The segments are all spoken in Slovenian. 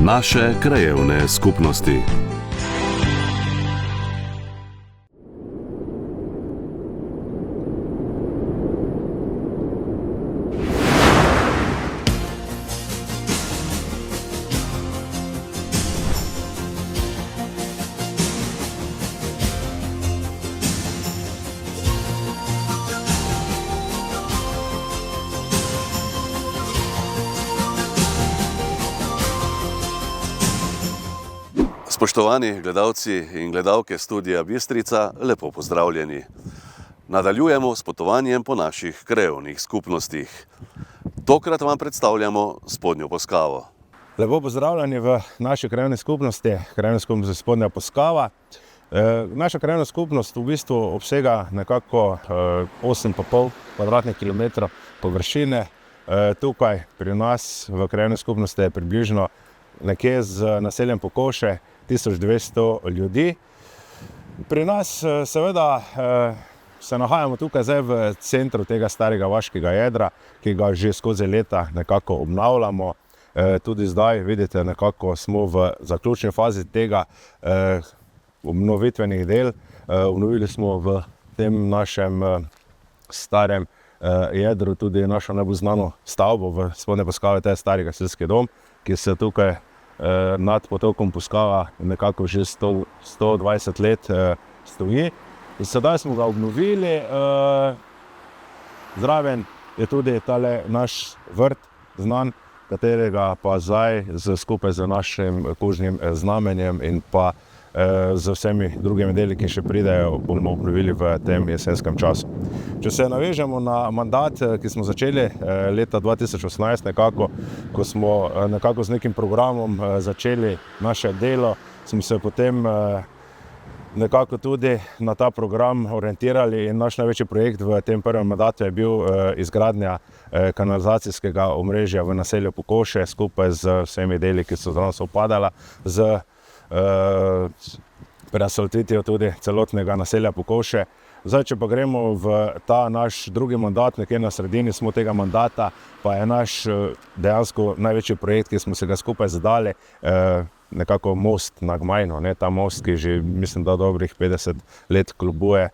Naše krajevne skupnosti. Spoštovani gledalci in gledalke Studia Bistrica, lepo pozdravljeni. Nadaljujemo s potovanjem po naših krajevnih skupnostih. Tokrat vam predstavljamo Spodnjo Poskavo. Lepo pozdravljeni v naši krajevni skupnosti, krajevni skupnosti Spodnja Poskava. Naša krajevna skupnost v bistvu obsega nekako 8,5 kvadratnih kilometrov površine. Tukaj pri nas v krajevni skupnosti je približno nekje z naseljem Pokoše 1200 ljudi. Pri nas seveda se nahajamo tukaj zdaj v centru tega starega vaškega jedra, ki ga že skozi leta nekako obnavljamo. Tudi zdaj vidite, nekako smo v zaključni fazi tega obnovitvenih del. Obnovili smo v tem našem starem jedru tudi našo najbolj znano stavbo v Spodnji Poskavi, to je stari gasilski dom, ki se tukaj nad potokom Poskava nekako že 120 let stoji. In sedaj smo ga obnovili. Zraven je tudi tale naš vrt znan, katerega pa zdaj skupaj z našim kožnim znamenjem in pa z vsemi drugimi deli, ki še pridejo, bomo obnovili v tem jesenskem času. Če se navežemo na mandat, ki smo začeli leta 2018, ko smo nekako z nekim programom začeli naše delo, smo se potem nekako tudi na ta program orientirali in naš največji projekt v tem prvem mandatu je bil izgradnja kanalizacijskega omrežja v naselju Pokoše skupaj z vsemi deli, ki so zraven sovpadala z preasfaltitvijo tudi celotnega naselja Pokoše. Zdaj, če pa gremo v ta naš drugi mandat, nekje na sredini smo tega mandata, pa je naš dejansko največji projekt, ki smo se ga skupaj zadali, nekako most na Gmajno. Ta most, ki že mislim, da dobrih 50 let kljubuje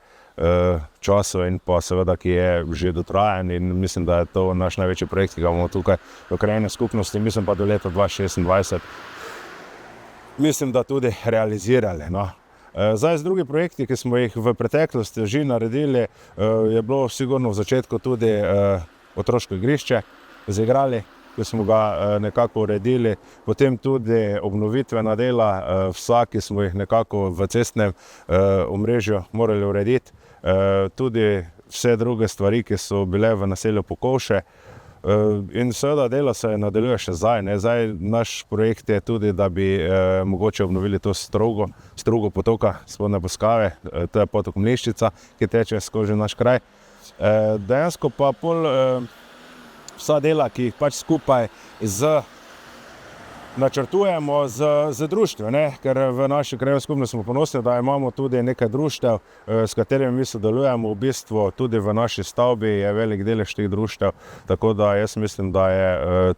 času in pa seveda, ki je že dotrajan in mislim, da je to naš največji projekt, ki ga bomo tukaj v krajevni skupnosti, mislim pa do leta 2026, mislim, da tudi realizirali. Zdaj, z drugi projekti, ki smo jih v preteklosti že naredili, je bilo sigurno v začetku tudi otroško igrišče zaigrali, ki smo ga nekako uredili, potem tudi obnovitvena dela, vsaki smo jih nekako v cestnem omrežju morali urediti, tudi vse druge stvari, ki so bile v naselju Pokoše. In seveda delo se nadaljuje še zdaj. Zdaj naš projekt je tudi, da bi mogoče obnovili to strugo potoka Spodnje Poskave, to je potok Mliščica, ki teče skozi naš kraj. Dejansko pa pol vsa dela, ki jih pač skupaj načrtujemo z društvi, ker v naši krajevni skupnosti smo ponosni, da imamo tudi nekaj društev, s katerimi mi sodelujemo. V bistvu tudi v naši stavbi je velik delež teh društev, tako da jaz mislim, da je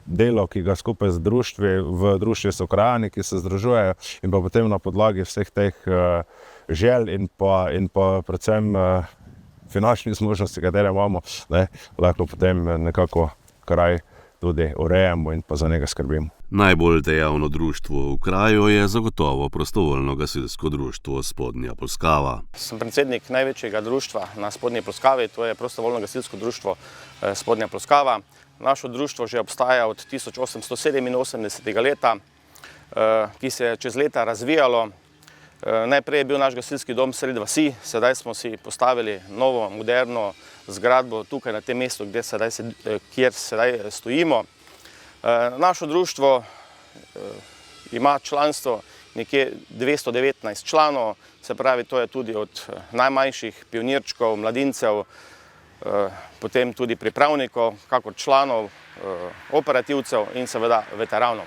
delo, ki ga skupaj z društvi, v društvi so krajani, ki se združujejo in pa potem na podlagi vseh teh želj in pa predvsem finančnih zmožnosti, katere imamo, lahko potem nekako kraj tudi urejamo in pa za njega skrbimo. Najbolj dejavno društvo v kraju je zagotovo prostovoljno gasilsko društvo Spodnja Poskava. Sem predsednik največjega društva na Spodnji Poskavi, to je prostovoljno gasilsko društvo Spodnja Poskava. Naše društvo že obstaja od 1887. leta, ki se je čez leta razvijalo. Najprej je bil naš gasilski dom sredi vasi, sedaj smo si postavili novo, moderno zgradbo tukaj na tem mestu, kjer sedaj stojimo. Naše društvo ima članstvo nekje 219 članov, se pravi, to je tudi od najmanjših pionirčkov, mladincev, potem tudi pripravnikov, kakor članov, operativcev in seveda veteranov.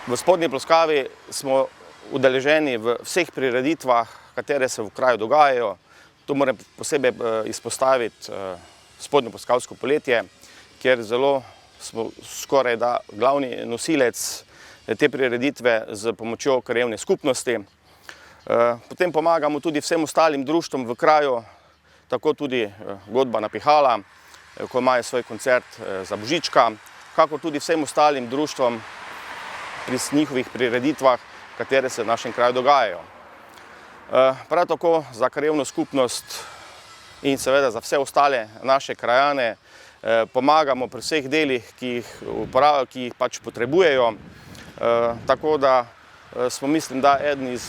V Spodnji Poskavi smo udeleženi v vseh prireditvah, katere se v kraju dogajajo. Tu moram posebej izpostaviti Spodnjo Poskavsko poletje, kjer zelo smo skoraj da glavni nosilec te prireditve z pomočjo krajevne skupnosti. Potem pomagamo tudi vsem ostalim društvom v kraju, tako tudi Godba na Pihala, ko imajo svoj koncert za Božička, kakor tudi vsem ostalim društvom pri njihovih prireditvah, katere se v našem kraju dogajajo. Prav tako za krajevno skupnost in seveda za vse ostale naše krajane pomagamo pri vseh delih, ki jih pač potrebujejo. Tako da smo, mislim, da eden iz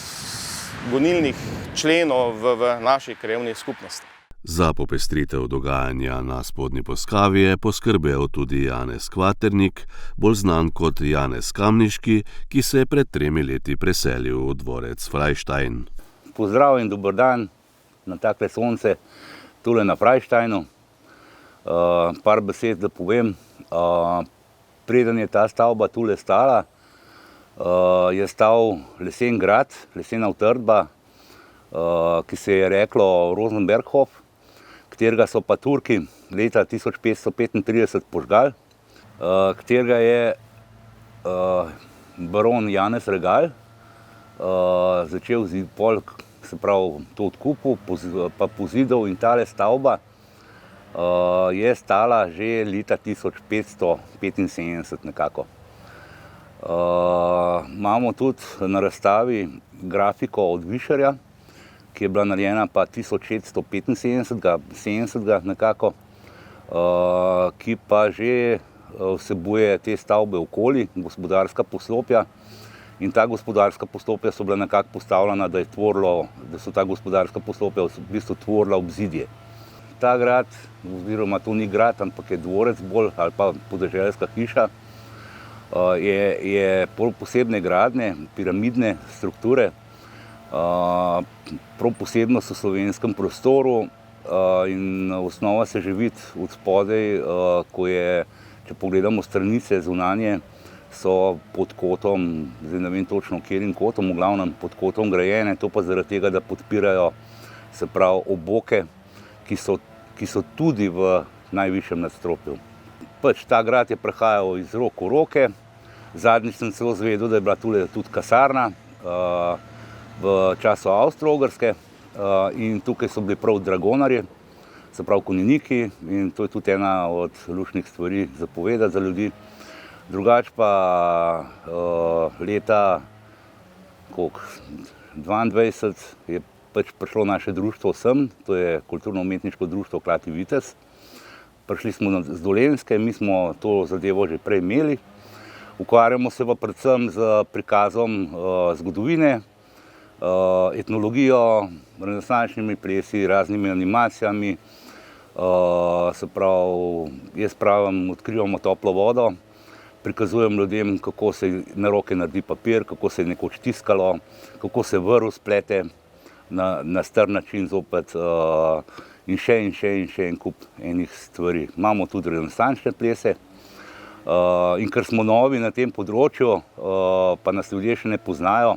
gonilnih členov v naši krajevni skupnosti. Za popestritev dogajanja na Spodnji Poskavi je poskrbel tudi Janez Kvaternik, bolj znan kot Janez Kamniški, ki se je pred 3 leti preselil v dvorec Frajštajn. Pozdrav in dober dan na takle sonce, tule na Frajštajnu. Par besed, da povem. Preden je ta stavba tule stala, je stal lesen grad, lesena utrdba, ki se je reklo Rosenberghof, katerega so pa Turki leta 1535 požgali, katerega je baron Janez Regal začel se pravi to odkupil, pa pozidal, in tale stavba je stala že leta 1575 nekako. Imamo tudi na razstavi grafiko od Višarja, ki je bila narejena pa 1675 nekako, ki pa že vsebuje te stavbe okoli, gospodarska poslopja. In ta gospodarska poslopja so bila nekako postavljena, da so ta gospodarska poslopja v bistvu tvorila obzidje. Ta grad, oziroma to ni grad, ampak je dvorec bolj, ali pa podeželska hiša, je posebne gradnje, piramidne strukture, prav posebnost v slovenskem prostoru, in osnova se že vidi od spodaj, ko je, če pogledamo stranice zunanje, so pod kotom, zdaj ne vem točno kjerim kotom, v glavnem pod kotom grajene, to pa zaradi tega, da podpirajo, se pravi, oboke, ki so tudi v najvišjem nadstropju. Pač ta grad je prehajal iz rok v roke. Zadnjič sem celo zvedel, da je bila tule tudi kasarna v času Avstro-Ogrske, in tukaj so bili prav dragonarji, se pravi konjeniki, in to je tudi ena od luštnih stvari za povedati za ljudi. Drugač pa leta 2022 je pač prišlo naše društvo sem, to je kulturno-umetniško društvo Klati Vitez. Prišli smo z Dolenjske, mi smo to zadevo že prej imeli. Ukvarjamo se pa predvsem z prikazom zgodovine, etnologijo, renesančnimi plesi, raznimi animacijami. Se pravi, jaz pravim, odkrivamo toplo vodo, prikazujem ljudem, kako se na roke naredi papir, kako se je nekoč tiskalo, kako se vrv splete na star način zopet, in še en kup enih stvari. Imamo tudi renesančne plese, in ker smo novi na tem področju, pa nas ljudje še ne poznajo,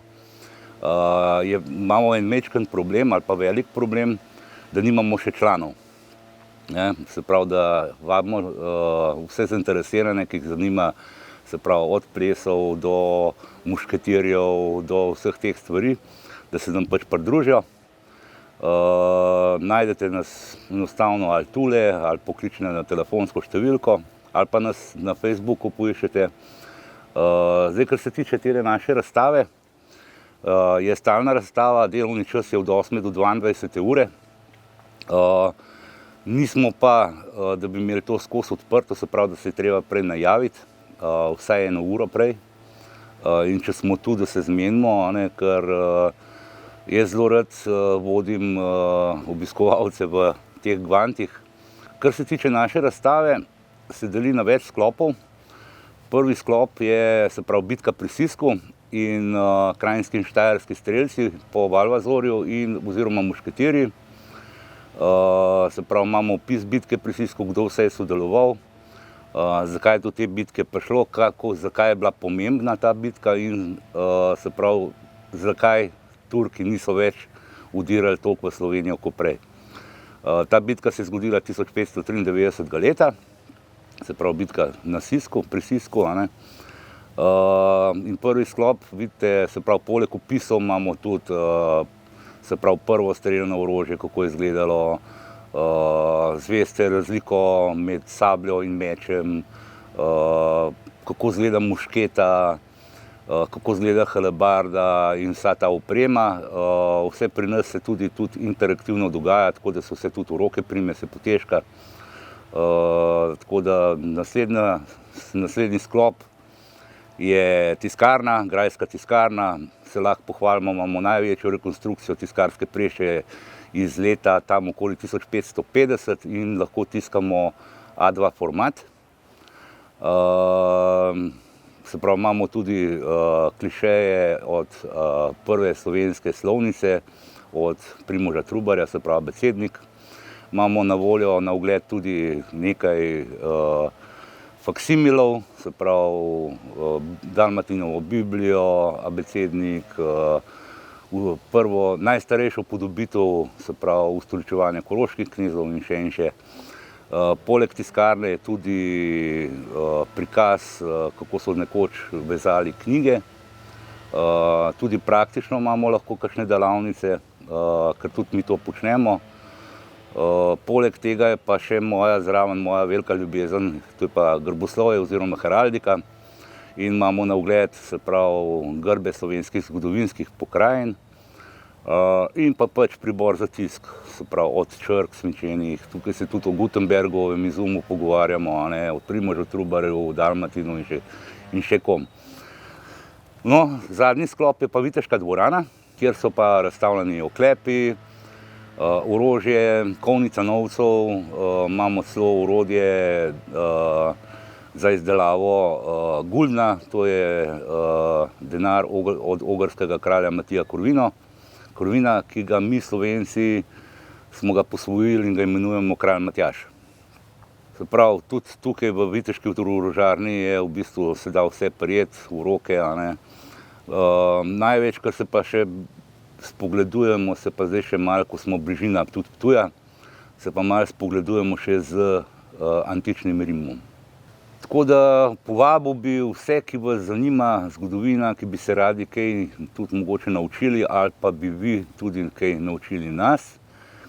imamo en majčken problem ali pa velik problem, da nimamo še članov. Se pravi, da vabimo vse zainteresirane, ki jih zanima, se pravi, od plesov do mušketirjev, do vseh teh stvari, da se nam pač pridružijo. Najdete nas enostavno ali tule, ali pokličete na telefonsko številko, ali pa nas na Facebooku poiščete. Zdaj, kar se tiče te naše razstave, je stalna razstava, delovni čas je od 8 do 22 ure. Nismo pa, da bi imeli to skozi odprto, se pravi, da se je treba prej najaviti, vsaj 1 uro prej. In če smo tu, da se zmenimo, ker jaz zelo rad vodim obiskovalce v teh gvantih. Kar se tiče naše razstave, se deli na več sklopov. Prvi sklop je, se pravi, bitka pri Sisku in krajinski in štajerski strelci po Valvazorju oziroma mušketirji. Se pravi, imamo opis bitke pri Sisku, kdo vse je sodeloval, zakaj je do te bitke prišlo, zakaj je bila pomembna ta bitka in se pravi, zakaj Turki niso več vdirali toliko v Slovenijo kot prej. Ta bitka se je zgodila 1593 leta se pravi bitka na Sisku, pri Sisku. In prvi sklop, vidite, se pravi poleg opisov imamo tudi se pravi prvo streljno orožje, kako je izgledalo, zveste razliko med sabljo in mečem, kako izgleda mušketa, kako izgleda halebarda in vsa ta oprema. Vse pri nas se tudi interaktivno dogaja, tako da se vse tudi v roke prime, se potežka. Tako da naslednji sklop je tiskarna, grajska tiskarna. Se lahko pohvalimo, imamo največjo rekonstrukcijo tiskarske preše iz leta tam okoli 1550 in lahko tiskamo A2 format. Se pravi, imamo tudi klišeje od prve slovenske slovnice, od Primoža Trubarja, se pravi abecednik. Imamo na voljo, na ogled tudi nekaj faksimilov, se pravi Dalmatinovo Biblijo, abecednik, prvo najstarejšo podobitev, se pravi ustoličevanja koroških knezov in še. Poleg tiskarne je tudi prikaz, kako so nekoč vezali knjige. Tudi praktično imamo lahko kakšne delavnice, ker tudi mi to počnemo. Poleg tega je pa še moja velika ljubezen, to je pa grboslovje oziroma heraldika. In imamo na ogled, se pravi, grbe slovenskih zgodovinskih pokrajin in pa pač pribor za tisk, se pravi, od črk svinčenih. Tukaj se tudi o Gutenbergovem izumu pogovarjamo, o Primožu Trubarju, Dalmatinu in še kom. No, zadnji sklop je pa Viteška dvorana, kjer so pa razstavljeni oklepi, orožje, kovnica novcev, imamo celo orodje za izdelavo guldna, to je denar od ogrskega kralja Matija Korvina, ki ga mi Slovenci smo ga posvojili in ga imenujemo kralj Matjaž. Se pravi, tudi tukaj v Viteški orožarni je v bistvu se da vse prijeti v roke. Največ, kar se pa še spogledujemo, se pa zdaj še malo, ko smo bližina tudi Ptuja, se pa malo spogledujemo še z antičnim Rimom. Tako da povabil bi vse, ki vas zanima zgodovina, ki bi se radi kaj tudi mogoče naučili ali pa bi vi tudi kaj naučili nas,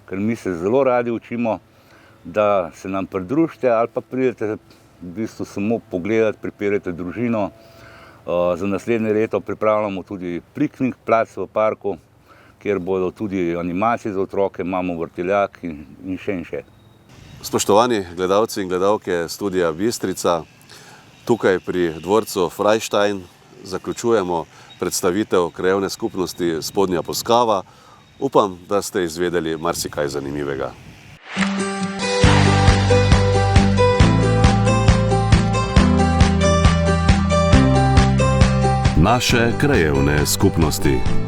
ker mi se zelo radi učimo, da se nam pridružite ali pa pridete v bistvu samo pogledati, pripeljete družino. Za naslednje leto pripravljamo tudi piknik plac v parku, kjer bodo tudi animacije za otroke, imamo vrtiljak in še. Spoštovani gledalci in gledalke Studia Bistrica, tukaj pri dvorcu Frajštajn zaključujemo predstavitev krajevne skupnosti Spodnja Poskava. Upam, da ste izvedeli marsikaj zanimivega. Naše krajevne skupnosti.